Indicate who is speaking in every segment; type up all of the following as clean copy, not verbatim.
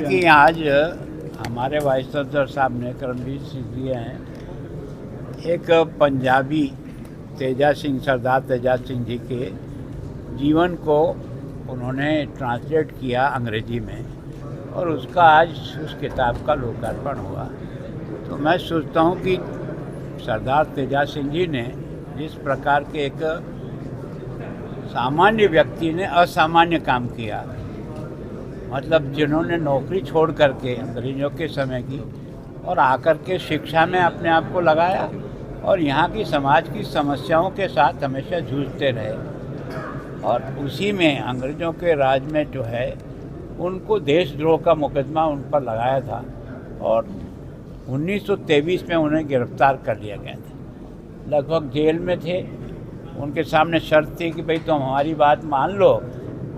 Speaker 1: कि आज हमारे वाइस चांसलर साहब ने करमजीत सिंह जी हैं, एक पंजाबी तेजा सिंह, सरदार तेजा सिंह जी के जीवन को उन्होंने ट्रांसलेट किया अंग्रेजी में और उसका आज उस किताब का लोकार्पण हुआ। तो मैं सोचता हूँ कि सरदार तेजा सिंह जी ने जिस प्रकार के एक सामान्य व्यक्ति ने असामान्य काम किया, मतलब जिन्होंने नौकरी छोड़ करके अंग्रेज़ों के समय की और आकर के शिक्षा में अपने आप को लगाया और यहाँ की समाज की समस्याओं के साथ हमेशा जूझते रहे और उसी में अंग्रेज़ों के राज में जो है उनको देशद्रोह का मुकदमा उन पर लगाया था और 1923 में उन्हें गिरफ्तार कर लिया गया था। लगभग जेल में थे। उनके सामने शर्त थी कि भाई तुम हमारी बात मान लो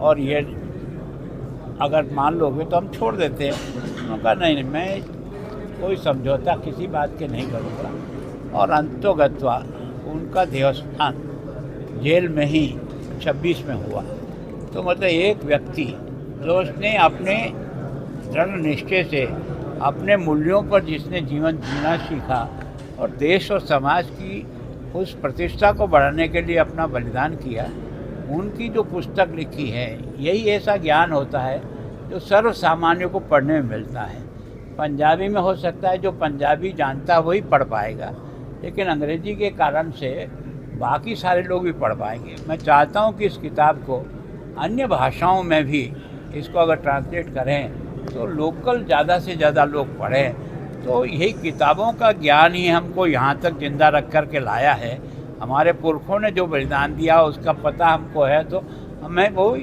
Speaker 1: और ये अगर मान लोगे तो हम छोड़ देते हैं। उन्होंने कहा नहीं, मैं कोई समझौता किसी बात के नहीं करूँगा और अंतोगत्वा उनका देवस्थान जेल में ही 26 में हुआ। तो मतलब एक व्यक्ति जो उसने अपने दृढ़ निश्चय से अपने मूल्यों पर जिसने जीवन जीना सीखा और देश और समाज की उस प्रतिष्ठा को बढ़ाने के लिए अपना बलिदान किया, उनकी जो पुस्तक लिखी है यही ऐसा ज्ञान होता है जो सर्व सामान्य को पढ़ने में मिलता है। पंजाबी में हो सकता है जो पंजाबी जानता है वही पढ़ पाएगा, लेकिन अंग्रेजी के कारण से बाकी सारे लोग भी पढ़ पाएंगे। मैं चाहता हूँ कि इस किताब को अन्य भाषाओं में भी इसको अगर ट्रांसलेट करें तो लोकल ज़्यादा से ज़्यादा लोग पढ़ें। तो यही किताबों का ज्ञान ही हमको यहाँ तक जिंदा रख कर के लाया है। हमारे पुरखों ने जो बलिदान दिया उसका पता हमको है, तो हमें वो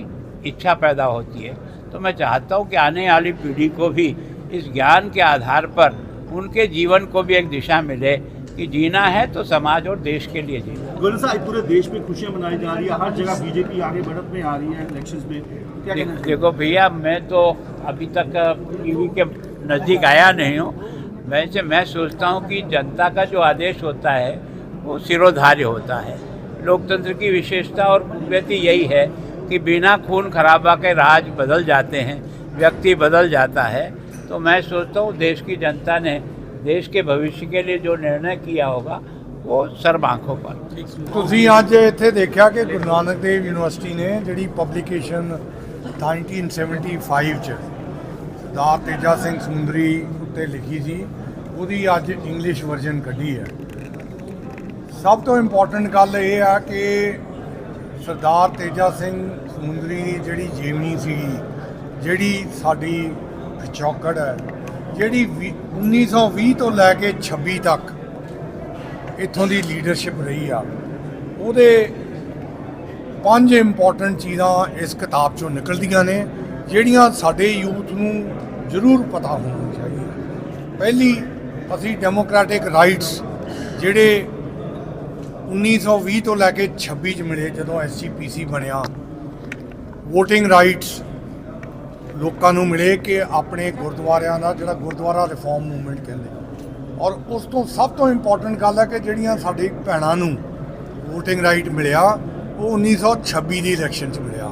Speaker 1: इच्छा पैदा होती है। तो मैं चाहता हूँ कि आने वाली पीढ़ी को भी इस ज्ञान के आधार पर उनके जीवन को भी एक दिशा मिले कि जीना है तो समाज और देश के लिए जीना।
Speaker 2: गोयल साहब, पूरे देश में खुशियाँ मनाई जा रही है, हर जगह बीजेपी आगे बढ़त में आ रही है इलेक्शंस में, क्या कहना है?
Speaker 1: देखो भैया, मैं तो अभी तक टीवी के नज़दीक आया नहीं हूँ। वैसे मैं सोचता हूँ कि जनता का जो आदेश होता है वो सिरोधार्य होता है। लोकतंत्र की विशेषता और खूबियती यही है कि बिना खून खराबा के राज बदल जाते हैं, व्यक्ति बदल जाता है। तो मैं सोचता हूँ देश की जनता ने देश के भविष्य के लिए जो निर्णय किया होगा वो सर्व आँखों पर।
Speaker 3: ਤੁਸੀਂ ਅੱਜ ਇੱਥੇ ਦੇਖਿਆ ਕਿ ਗੁਰੂ ਨਾਨਕ ਦੇਵ ਯੂਨੀਵਰਸਿਟੀ ਨੇ ਜਿਹੜੀ ਪਬਲੀਕੇਸ਼ਨ 1975 ਚ ਸਰਦਾਰ ਤੇਜਾ ਸਿੰਘ ਸਮੁੰਦਰੀ ਉੱਤੇ ਲਿਖੀ ਸੀ, ਉਹਦੀ ਅੱਜ ਇੰਗਲਿਸ਼ ਵਰਜ਼ਨ ਕੱਢੀ ਹੈ। ਸਭ ਤੋਂ ਇੰਪੋਰਟੈਂਟ ਗੱਲ ਇਹ ਆ ਕਿ ਸਰਦਾਰ ਤੇਜਾ ਸਿੰਘ ਸਮੁੰਦਰੀ ਦੀ ਜਿਹੜੀ ਜੀਵਨੀ ਸੀ, ਜਿਹੜੀ ਸਾਡੀ ਪਿਛੋਕੜ ਹੈ, ਜਿਹੜੀ 1920 ਤੋਂ ਲੈ ਕੇ 26 ਤੱਕ ਇੱਥੋਂ ਦੀ ਲੀਡਰਸ਼ਿਪ ਰਹੀ ਆ, ਉਹਦੇ 5 ਇੰਪੋਰਟੈਂਟ ਚੀਜ਼ਾਂ ਇਸ ਕਿਤਾਬ 'ਚੋਂ ਨਿਕਲਦੀਆਂ ਨੇ ਜਿਹੜੀਆਂ ਸਾਡੇ ਯੂਥ ਨੂੰ ਜ਼ਰੂਰ ਪਤਾ ਹੋਣਾ ਚਾਹੀਦਾ। ਪਹਿਲੀ, ਅਸੀਂ ਡੈਮੋਕ੍ਰੈਟਿਕ ਰਾਈਟਸ ਜਿਹੜੇ 1920 ਤੋਂ ਲੈ ਕੇ 26 ਚ ਮਿਲੇ ਜਦੋਂ SGPC ਬਣਿਆ, ਵੋਟਿੰਗ ਰਾਈਟਸ ਲੋਕਾਂ ਨੂੰ ਮਿਲੇ ਕਿ ਆਪਣੇ ਗੁਰਦੁਆਰਿਆਂ ਦਾ ਜਿਹੜਾ ਗੁਰਦੁਆਰਾ ਰਿਫਾਰਮ ਮੂਵਮੈਂਟ ਕਹਿੰਦੇ, ਔਰ ਉਸ ਤੋਂ ਸਭ ਤੋਂ ਇੰਪੋਰਟੈਂਟ ਗੱਲ ਹੈ ਕਿ ਜਿਹੜੀਆਂ ਸਾਡੀ ਭੈਣਾਂ ਨੂੰ ਵੋਟਿੰਗ ਰਾਈਟ ਮਿਲਿਆ ਉਹ 1926 ਦੀ ਇਲੈਕਸ਼ਨ 'ਚ ਮਿਲਿਆ।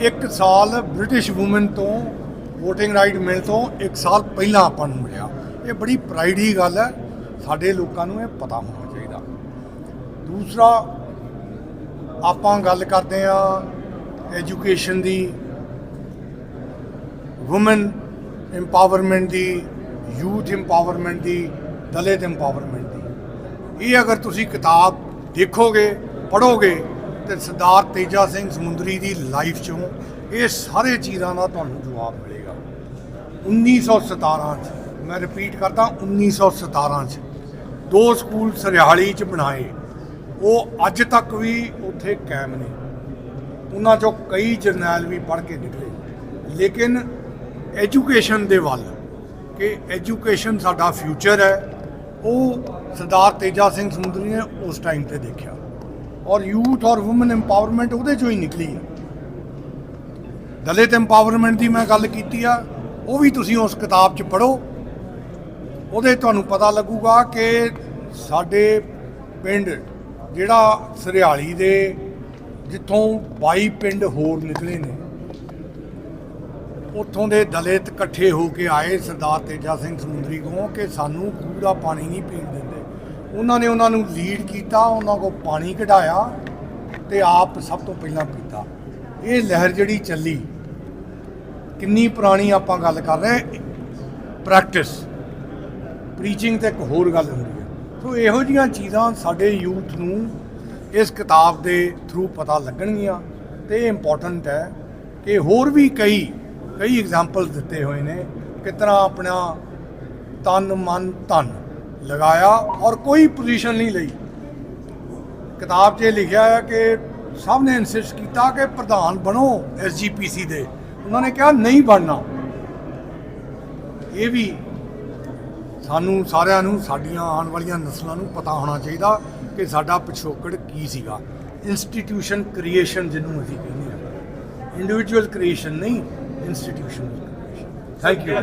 Speaker 3: 1 ਸਾਲ ਬ੍ਰਿਟਿਸ਼ ਵੂਮਨ ਤੋਂ ਵੋਟਿੰਗ ਰਾਈਟ ਮਿਲਣ ਤੋਂ 1 ਸਾਲ ਪਹਿਲਾਂ ਆਪਾਂ ਨੂੰ ਮਿਲਿਆ। ਇਹ ਬੜੀ ਪ੍ਰਾਈਡ ਦੀ ਗੱਲ ਹੈ, ਸਾਡੇ ਲੋਕਾਂ ਨੂੰ ਇਹ ਪਤਾ ਹੋਣਾ ਚਾਹੀਦਾ। ਦੂਸਰਾ, ਆਪਾਂ ਗੱਲ ਕਰਦੇ ਹਾਂ ਐਜੂਕੇਸ਼ਨ ਦੀ, ਵੂਮਨ ਇੰਪਾਵਰਮੈਂਟ ਦੀ, ਯੂਥ ਇੰਪਾਵਰਮੈਂਟ ਦੀ, ਦਲਿਤ ਇੰਪਾਵਰਮੈਂਟ ਦੀ। ਇਹ ਅਗਰ ਤੁਸੀਂ ਕਿਤਾਬ ਦੇਖੋਗੇ, ਪੜ੍ਹੋਗੇ ਤੇ ਸਰਦਾਰ ਤੇਜਾ ਸਿੰਘ ਸਮੁੰਦਰੀ ਦੀ ਲਾਈਫ 'ਚੋਂ ਇਹ ਸਾਰੇ ਚੀਜ਼ਾਂ ਦਾ ਤੁਹਾਨੂੰ ਜਵਾਬ ਮਿਲੇਗਾ। 1917 'ਚ, ਮੈਂ ਰਿਪੀਟ ਕਰਦਾ, 1917 'ਚ 2 ਸਕੂਲ ਸਰਿਆਲੀ 'ਚ ਬਣਾਏ, ਉਹ ਅੱਜ ਤੱਕ ਵੀ ਉੱਥੇ ਕਾਇਮ ਨੇ। ਉਹਨਾਂ 'ਚੋਂ ਕਈ ਜਰਨੈਲ ਵੀ ਪੜ੍ਹ ਕੇ ਨਿਕਲੇ। ਲੇਕਿਨ ਐਜੂਕੇਸ਼ਨ ਦੇ ਵੱਲ ਕਿ ਐਜੂਕੇਸ਼ਨ ਸਾਡਾ ਫਿਊਚਰ ਹੈ, ਉਹ ਸਰਦਾਰ ਤੇਜਾ ਸਿੰਘ ਸਮੁੰਦਰੀ ਨੇ ਉਸ ਟਾਈਮ 'ਤੇ ਦੇਖਿਆ, ਔਰ ਯੂਥ ਔਰ ਵੂਮਨ ਇੰਪਾਵਰਮੈਂਟ ਉਹਦੇ 'ਚੋਂ ਹੀ ਨਿਕਲੀ ਹੈ। ਦਲਿਤ ਇੰਪਾਵਰਮੈਂਟ ਦੀ ਮੈਂ ਗੱਲ ਕੀਤੀ ਆ, ਉਹ ਵੀ ਤੁਸੀਂ ਉਸ ਕਿਤਾਬ 'ਚ ਪੜ੍ਹੋ, ਉਹਦੇ ਤੁਹਾਨੂੰ ਪਤਾ ਲੱਗੂਗਾ ਕਿ ਸਾਡੇ ਪਿੰਡ ਜਿਹੜਾ ਸਰਿਆਲੀ ਦੇ ਜਿੱਥੋਂ 22 ਪਿੰਡ ਹੋਰ ਨਿਕਲੇ ਨੇ, ਉੱਥੋਂ ਦੇ ਦਲਿਤ ਇਕੱਠੇ ਹੋ ਕੇ ਆਏ ਸਰਦਾਰ ਤੇਜਾ ਸਿੰਘ ਸਮੁੰਦਰੀ ਕੋਲ ਕਿ ਸਾਨੂੰ ਖੂਹ ਦਾ ਪਾਣੀ ਨਹੀਂ ਪੀਣ ਦਿੰਦੇ। ਉਹਨਾਂ ਨੇ ਉਹਨਾਂ ਨੂੰ ਲੀਡ ਕੀਤਾ, ਉਹਨਾਂ ਕੋਲ ਪਾਣੀ ਕਢਾਇਆ ਤੇ ਆਪ ਸਭ ਤੋਂ ਪਹਿਲਾਂ ਪੀਤਾ। ਇਹ ਲਹਿਰ ਜਿਹੜੀ ਚੱਲੀ ਕਿੰਨੀ ਪੁਰਾਣੀ ਆਪਾਂ ਗੱਲ ਕਰ ਰਹੇ ਹਾਂ, ਪ੍ਰੈਕਟਿਸ ਪ੍ਰੀਚਿੰਗ ਤੇ ਇੱਕ ਹੋਰ ਗੱਲ ਹੁੰਦੀ ਹੈ। ਸੋ ਇਹੋ ਜਿਹੀਆਂ ਚੀਜ਼ਾਂ ਸਾਡੇ ਯੂਥ ਨੂੰ ਇਸ ਕਿਤਾਬ ਦੇ ਥਰੂ ਪਤਾ ਲੱਗਣਗੀਆਂ ਤੇ ਇਹ ਇੰਪੋਰਟੈਂਟ ਹੈ ਕਿ ਹੋਰ ਵੀ ਕਈ ਐਗਜ਼ਾਮਪਲ ਦਿੱਤੇ ਹੋਏ ਨੇ ਕਿਸ ਤਰ੍ਹਾਂ ਆਪਣਾ ਤਨ ਮਨ ਧਨ ਲਗਾਇਆ ਔਰ ਕੋਈ ਪੋਜੀਸ਼ਨ ਨਹੀਂ ਲਈ। ਕਿਤਾਬ 'ਚ ਲਿਖਿਆ ਹੈ ਕਿ ਸਭ ਨੇ ਇਨਸਿਸਟ ਕੀਤਾ ਕਿ ਪ੍ਰਧਾਨ ਬਣੋ SGPC ਦੇ, ਉਹਨਾਂ ਨੇ ਕਿਹਾ ਨਹੀਂ ਬਣਨਾ। ਇਹ ਵੀ ਸਾਨੂੰ ਸਾਰਿਆਂ ਨੂੰ, ਸਾਡੀਆਂ ਆਉਣ ਵਾਲੀਆਂ ਨਸਲਾਂ ਨੂੰ ਪਤਾ ਹੋਣਾ ਚਾਹੀਦਾ ਕਿ ਸਾਡਾ ਪਿਛੋਕੜ ਕੀ ਸੀਗਾ। ਇੰਸਟੀਟਿਊਸ਼ਨ ਕ੍ਰੀਏਸ਼ਨ ਜਿਹਨੂੰ ਅਸੀਂ ਕਹਿੰਦੇ ਹਾਂ, ਇੰਡੀਵਿਜੂਅਲ ਕ੍ਰੀਏਸ਼ਨ ਨਹੀਂ, ਇੰਸਟੀਟਿਊਸ਼ਨ ਕ੍ਰੀਏਸ਼ਨ। Thank you.